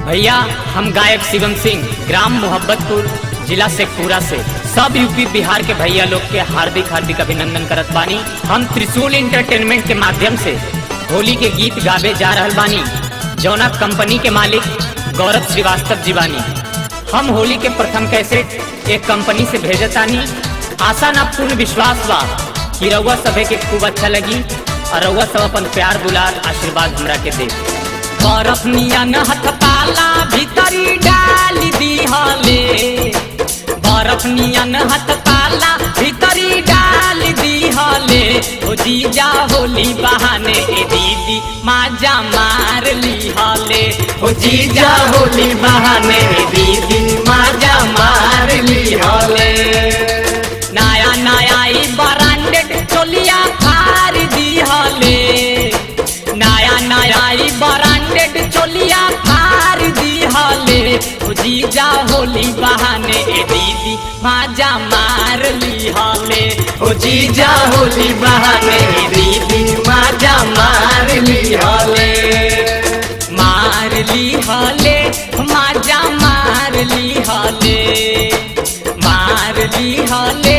भैया हम गायक शिवम सिंह ग्राम मोहब्बतपुर जिला शेखपुरा से सब यूपी बिहार के भैया लोग के हार्दिक हार्दिक अभिनंदन करत बानी। हम त्रिशूल इंटरटेनमेंट के माध्यम से होली के गीत गावे जा रहल बानी, जौना कंपनी के मालिक गौरव श्रीवास्तव जी बानी। हम होली के प्रथम कैसेट एक कंपनी से भेजतानी। आशा ना पूर्ण विश्वास बा कि रउआ सभे के खूब अच्छा लगी और रउआ सब अपन प्यार दुलार आशीर्वाद हमरा के दे। बरफ नियन हथ पाला भीतरी डाल दिहले, बरफ नियन हथ पाला भीतरी डाल दिहले। ओ जीजा होली बहाने ए दीदी माजा मार लिहले, ओ जीजा होली बहाने ए दीदी माजा मार लिहले। नया नया ई ब्रांडेड चोलिया फार दिहले, नया नया ई ब्रांडेड चोलिया फार दिहले। ओ जीजा होली बहाने ए दीदी माजा मार लिहले, ओ जीजा होली बहाने ए दीदी माजा मार लिहले। मार लिहले माजा मार लिहले, मार लिहले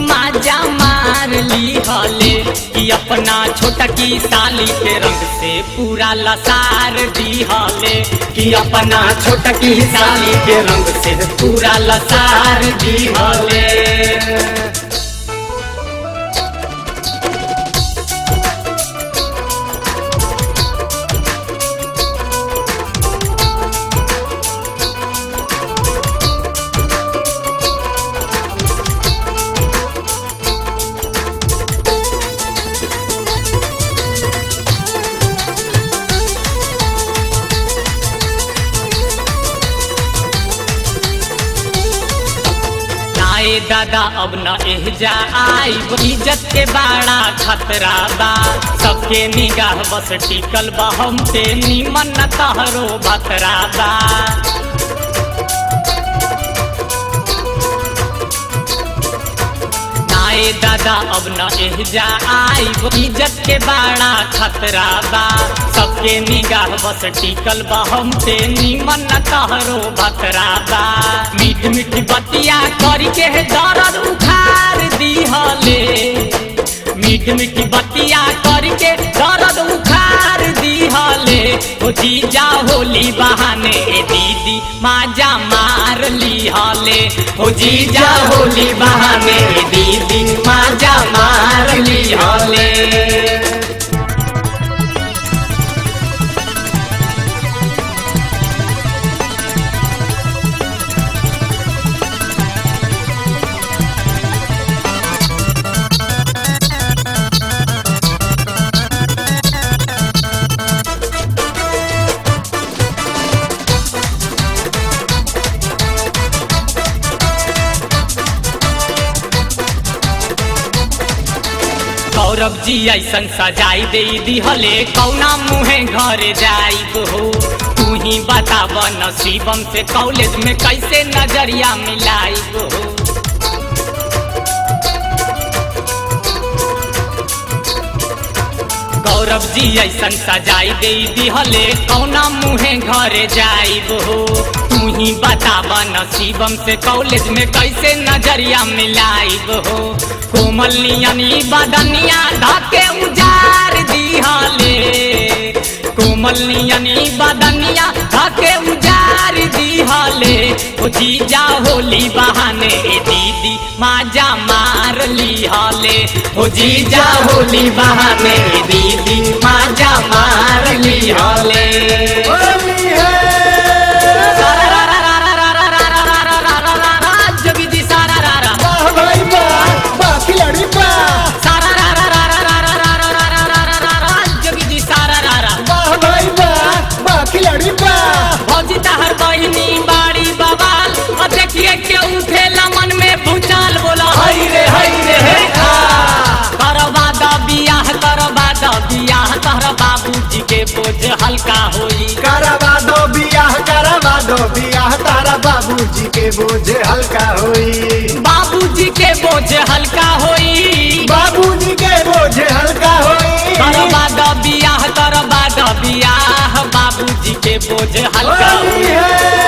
माजा मार लिहले। कि अपना छोटा की साली के रंग से पूरा लसार दिहले, कि अपना छोटा की साली के रंग से पूरा लसार दिहले। दादा अब न एहजा आई, इज्जत के बड़ा खतरा बा। सबके निगाह बस टिकल बा हम पे, निमन न तहरो भतरा बा। नाए दादा अब न एहजा आई, इज्जत के बड़ा खतरा बा। सबके निगाह बस टिकल बा हम पे, निमन न तहरो भतरा बा। मीठ मीठ बतिया करी के दर्द उखार दिहले, मीठ मीठ बतिया करी के दर्द उखार दिहले। ओ जीजा होली बहाने ए दीदी माजा मार लिहले, ओ जीजा होली बहाने ए दीदी माजा मार लिहले। गौरव जी ऐसन सजाई दे दिहले, कौना मुहे घर जाइब हो। तू ही बताब नसीबम से कॉलेज में कैसे नजरिया मिलाइब हो। गौरव जी ऐसन सजाई दे दिहले, कौना मुहे घर जाइब हो। तू ही बताब नसीबम से कॉलेज में कैसे नजरिया मिलाइब हो। कोमल नियनी बदनिया धाके उजार दिहले, कोमल नियनी बदनिया धाके उजार दिहले। ओ जीजा होली बहाने ए दीदी माजा मार लिहले, ओ जीजा होली बहाने ए दीदी माजा मार लिहले। भौजी तहर बहिनी बाड़ी बवाल, और देखिए के उठे मन में भूचाल। बोला हई रे हे करवा द बियाह, करवा द बियाह तहर बाबूजी के बोझ हल्का होई। करवा दो बियाह, करवा दो बियाह तारा बाबूजी के बोझ हल्का होई। बाबूजी के बोझ हल्का होई, बाबूजी के बोझ हल्का होई। करवा द बियाह, करवा द बियाह बाबूजी के बोझ हल्का होली हुई। है